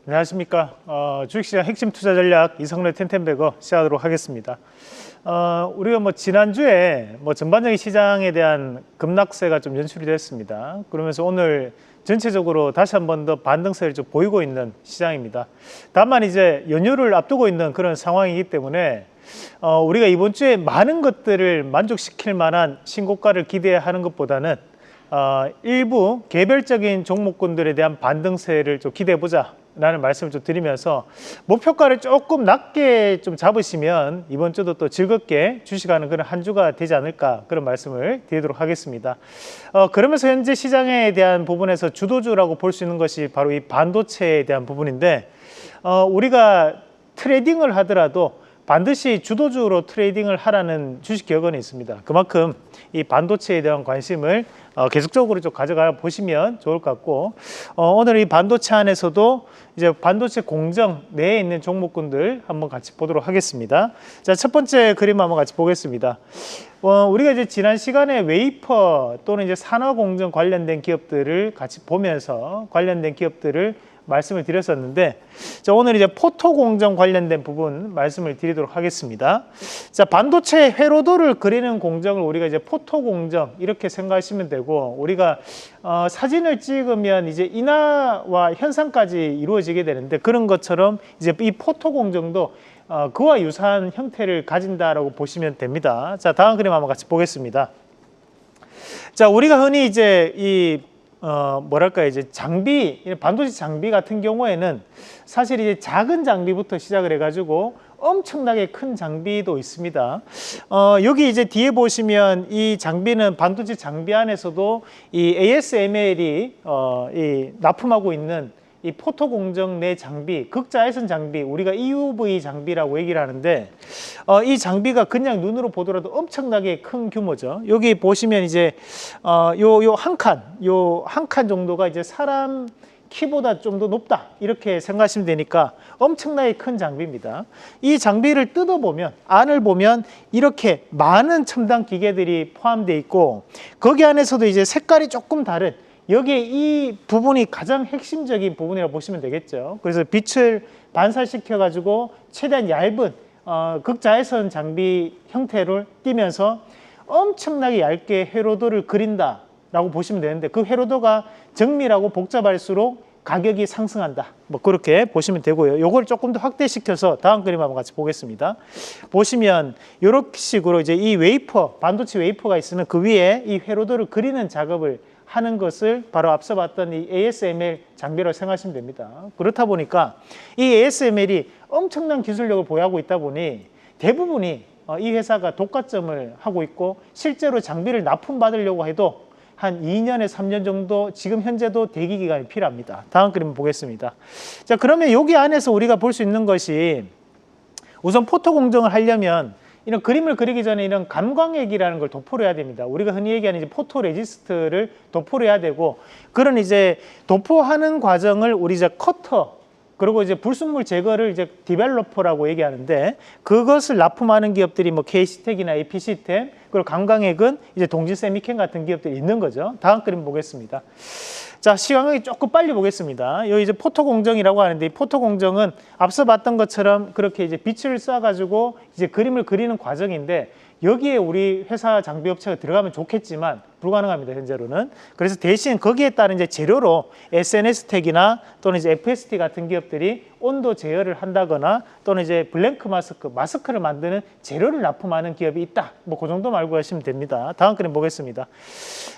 안녕하십니까. 주식시장 핵심 투자 전략 이성래 텐텐베거 시작하도록 하겠습니다. 우리가 지난주에 전반적인 시장에 대한 급락세가 좀 연출이 됐습니다. 그러면서 오늘 전체적으로 다시 한 번 더 반등세를 좀 보이고 있는 시장입니다. 다만 이제 연휴를 앞두고 있는 그런 상황이기 때문에 우리가 이번 주에 많은 것들을 만족시킬 만한 신고가를 기대하는 것보다는 일부 개별적인 종목군들에 대한 반등세를 좀 기대해보자 라는 말씀을 좀 드리면서 목표가를 조금 낮게 좀 잡으시면 이번 주도 또 즐겁게 주식하는 그런 한 주가 되지 않을까, 그런 말씀을 드리도록 하겠습니다. 그러면서 현재 시장에 대한 부분에서 주도주라고 볼 수 있는 것이 바로 이 반도체에 대한 부분인데, 우리가 트레이딩을 하더라도 반드시 주도주로 트레이딩을 하라는 주식 격언이 있습니다. 그만큼 이 반도체에 대한 관심을 계속적으로 좀 가져가 보시면 좋을 것 같고, 오늘 이 반도체 안에서도 이제 반도체 공정 내에 있는 종목군들 한번 같이 보도록 하겠습니다. 자, 첫 번째 그림 한번 같이 보겠습니다. 우리가 이제 지난 시간에 웨이퍼 또는 이제 산화 공정 관련된 기업들을 같이 보면서 관련된 기업들을 말씀을 드렸었는데, 자, 오늘 이제 포토 공정 관련된 부분 말씀을 드리도록 하겠습니다. 자, 반도체 회로도를 그리는 공정을 우리가 이제 포토 공정 이렇게 생각하시면 되고, 우리가 사진을 찍으면 이제 인화와 현상까지 이루어지게 되는데, 그런 것처럼 이제 이 포토 공정도 그와 유사한 형태를 가진다라고 보시면 됩니다. 자, 다음 그림 한번 같이 보겠습니다. 자, 우리가 흔히 이제 이 이제 장비, 반도체 장비 같은 경우에는 사실 이제 작은 장비부터 시작을 해가지고 엄청나게 큰 장비도 있습니다. 여기 이제 뒤에 보시면 이 장비는 반도체 장비 안에서도 이 ASML이 납품하고 있는 이 포토 공정 내 장비, 극자외선 장비, 우리가 EUV 장비라고 얘기를 하는데, 이 장비가 그냥 눈으로 보더라도 엄청나게 큰 규모죠. 여기 보시면 이제 요 한 칸 정도가 이제 사람 키보다 좀 더 높다, 이렇게 생각하시면 되니까 엄청나게 큰 장비입니다. 이 장비를 뜯어보면, 안을 보면 이렇게 많은 첨단 기계들이 포함되어 있고, 거기 안에서도 이제 색깔이 조금 다른, 여기에 이 부분이 가장 핵심적인 부분이라고 보시면 되겠죠. 그래서 빛을 반사시켜 가지고 최대한 얇은 극자외선 장비 형태를 띠면서 엄청나게 얇게 회로도를 그린다 라고 보시면 되는데, 그 회로도가 정밀하고 복잡할수록 가격이 상승한다, 그렇게 보시면 되고요. 요걸 조금 더 확대시켜서 다음 그림 한번 같이 보겠습니다. 보시면 이런 식으로 이제 이 웨이퍼, 반도체 웨이퍼가 있으면 그 위에 이 회로도를 그리는 작업을 하는 것을 바로 앞서 봤던 이 ASML 장비라고 생각하시면 됩니다. 그렇다 보니까 이 ASML이 엄청난 기술력을 보유하고 있다 보니 대부분이 이 회사가 독과점을 하고 있고, 실제로 장비를 납품받으려고 해도 한 2년에서 3년 정도 지금 현재도 대기 기간이 필요합니다. 다음 그림 보겠습니다. 자, 그러면 여기 안에서 우리가 볼 수 있는 것이, 우선 포토 공정을 하려면 이런 그림을 그리기 전에 이런 감광액이라는 걸 도포를 해야 됩니다. 우리가 흔히 얘기하는 이제 포토 레지스트를 도포를 해야 되고, 그런 이제 도포하는 과정을 우리 이제 커터, 그리고 이제 불순물 제거를 이제 디벨로퍼라고 얘기하는데, 그것을 납품하는 기업들이 KC텍이나 APC템, 그리고 감광액은 이제 동진세미캠 같은 기업들이 있는 거죠. 다음 그림 보겠습니다. 자, 시간이 조금 빨리 보겠습니다. 여기 이제 포토 공정이라고 하는데, 이 포토 공정은 앞서 봤던 것처럼 그렇게 이제 빛을 쏴가지고 이제 그림을 그리는 과정인데, 여기에 우리 회사 장비 업체가 들어가면 좋겠지만 불가능합니다, 현재로는. 그래서 대신 거기에 따른 이제 재료로 SNS텍이나 또는 이제 FST 같은 기업들이 온도 제어를 한다거나, 또는 이제 블랭크 마스크를 만드는 재료를 납품하는 기업이 있다. 그 정도 알고 가시면 됩니다. 다음 그림 보겠습니다.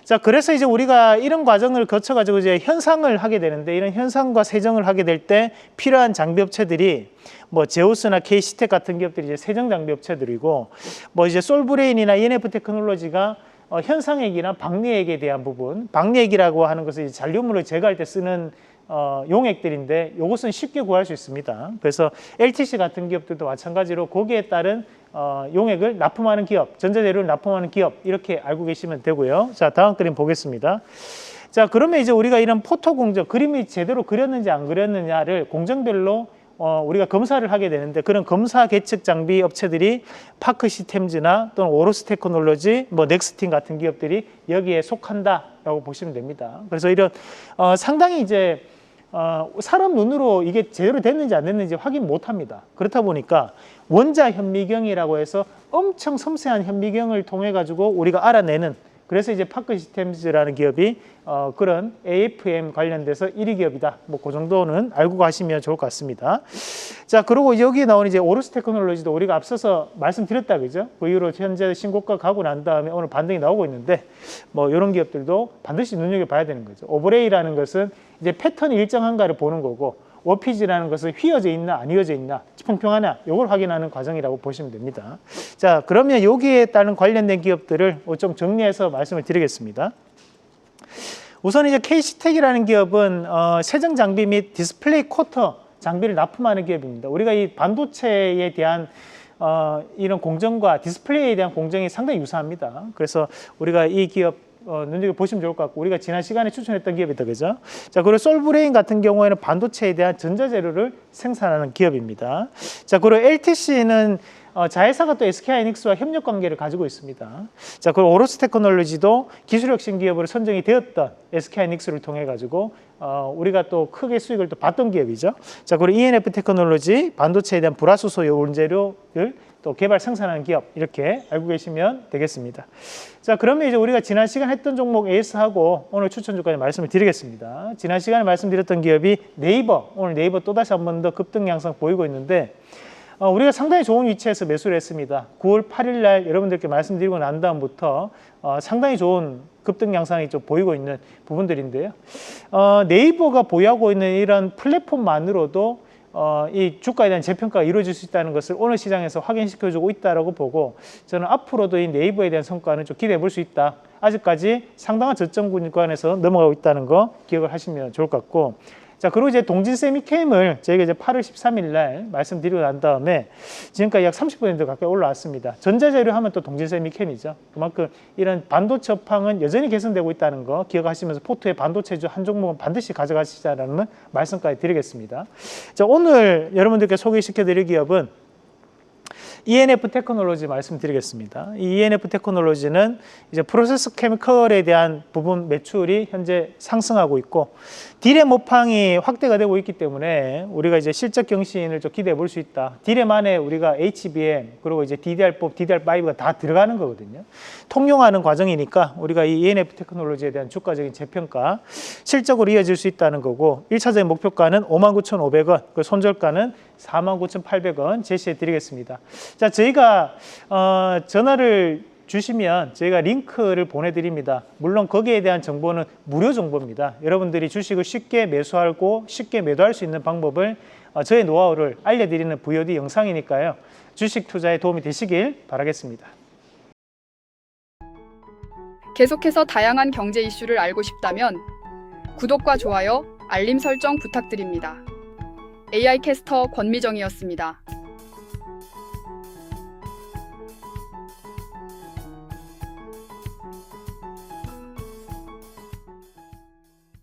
자, 그래서 이제 우리가 이런 과정을 거쳐가지고 이제 현상을 하게 되는데, 이런 현상과 세정을 하게 될 때 필요한 장비 업체들이 제우스나 KC텍 같은 기업들이 이제 세정 장비 업체들이고, 이제 솔브레인이나 ENF 테크놀로지가 현상액이나 박리액에 대한 부분, 박리액이라고 하는 것은 이제 잔류물을 제거할 때 쓰는 용액들인데, 이것은 쉽게 구할 수 있습니다. 그래서 LTC 같은 기업들도 마찬가지로 거기에 따른 용액을 납품하는 기업, 전자재료를 납품하는 기업, 이렇게 알고 계시면 되고요. 자, 다음 그림 보겠습니다. 자, 그러면 이제 우리가 이런 포토 공정, 그림이 제대로 그렸는지 안 그렸느냐를 공정별로 우리가 검사를 하게 되는데, 그런 검사 계측 장비 업체들이 파크시스템즈나 또는 오로스 테크놀로지, 넥스틴 같은 기업들이 여기에 속한다라고 보시면 됩니다. 그래서 이런 상당히 이제 사람 눈으로 이게 제대로 됐는지 안 됐는지 확인 못 합니다. 그렇다 보니까 원자 현미경이라고 해서 엄청 섬세한 현미경을 통해 가지고 우리가 알아내는, 그래서 이제 파크 시스템즈라는 기업이 그런 AFM 관련돼서 1위 기업이다. 뭐 그 정도는 알고 가시면 좋을 것 같습니다. 자, 그리고 여기 나오는 이제 오르스 테크놀로지도 우리가 앞서서 말씀드렸다, 그죠? 그 이후로 현재 신고가 가고 난 다음에 오늘 반등이 나오고 있는데, 뭐 이런 기업들도 반드시 눈여겨봐야 되는 거죠. 오버레이라는 것은 이제 패턴이 일정한가를 보는 거고, 워피지라는 것은 휘어져 있나 안 휘어져 있나, 평평하나, 이걸 확인하는 과정이라고 보시면 됩니다. 자, 그러면 여기에 따른 관련된 기업들을 좀 정리해서 말씀을 드리겠습니다. 우선 이제 KC텍이라는 기업은 세정 장비 및 디스플레이 쿼터 장비를 납품하는 기업입니다. 우리가 이 반도체에 대한 이런 공정과 디스플레이에 대한 공정이 상당히 유사합니다. 그래서 우리가 이 기업 눈여겨보시면 좋을 것 같고, 우리가 지난 시간에 추천했던 기업이다, 그죠? 자, 그리고 솔브레인 같은 경우에는 반도체에 대한 전자재료를 생산하는 기업입니다. 자, 그리고 LTC는 자회사가 또 SK하이닉스와 협력 관계를 가지고 있습니다. 자, 그리고 오로스 테크놀로지도 기술혁신 기업으로 선정이 되었던 SK하이닉스를 통해 가지고 우리가 또 크게 수익을 또 봤던 기업이죠. 자, 그리고 ENF 테크놀로지, 반도체에 대한 불화수소 원재료를 또 개발 생산하는 기업, 이렇게 알고 계시면 되겠습니다. 자, 그러면 이제 우리가 지난 시간 했던 종목 AS하고 오늘 추천주까지 말씀을 드리겠습니다. 지난 시간에 말씀드렸던 기업이 네이버, 오늘 네이버 또다시 한 번 더 급등 양상 보이고 있는데, 우리가 상당히 좋은 위치에서 매수를 했습니다. 9월 8일 날 여러분들께 말씀드리고 난 다음부터 상당히 좋은 급등 양상이 좀 보이고 있는 부분들인데요. 네이버가 보유하고 있는 이런 플랫폼만으로도 이 주가에 대한 재평가가 이루어질 수 있다는 것을 오늘 시장에서 확인시켜주고 있다고 보고, 저는 앞으로도 이 네이버에 대한 성과는 좀 기대해 볼 수 있다. 아직까지 상당한 저점 구간에서 넘어가고 있다는 거 기억을 하시면 좋을 것 같고, 자, 그리고 이제 동진 세미캠을 저희가 이제 8월 13일 날 말씀드리고 난 다음에 지금까지 약 30% 가까이 올라왔습니다. 전자재료 하면 또 동진 세미캠이죠. 그만큼 이런 반도체 업황은 여전히 개선되고 있다는 거 기억하시면서 포트의 반도체주 한 종목은 반드시 가져가시자라는 말씀까지 드리겠습니다. 자, 오늘 여러분들께 소개시켜 드릴 기업은 ENF 테크놀로지 말씀드리겠습니다. 이 ENF 테크놀로지는 이제 프로세스 케미컬에 대한 부분 매출이 현재 상승하고 있고, 디램 업황이 확대가 되고 있기 때문에 우리가 이제 실적 경신을 좀 기대해 볼 수 있다. 디램 안에 우리가 HBM 그리고 이제 DDR4, DDR5가 다 들어가는 거거든요. 통용하는 과정이니까 우리가 이 ENF 테크놀로지에 대한 주가적인 재평가 실적으로 이어질 수 있다는 거고, 1차적인 목표가는 59,500원, 그 손절가는 49,800원 제시해 드리겠습니다. 자, 저희가 전화를 주시면 저희가 링크를 보내드립니다. 물론 거기에 대한 정보는 무료 정보입니다. 여러분들이 주식을 쉽게 매수하고 쉽게 매도할 수 있는 방법을 저의 노하우를 알려드리는 VOD 영상이니까요. 주식 투자에 도움이 되시길 바라겠습니다. 계속해서 다양한 경제 이슈를 알고 싶다면 구독과 좋아요, 알림 설정 부탁드립니다. AI 캐스터 권미정이었습니다.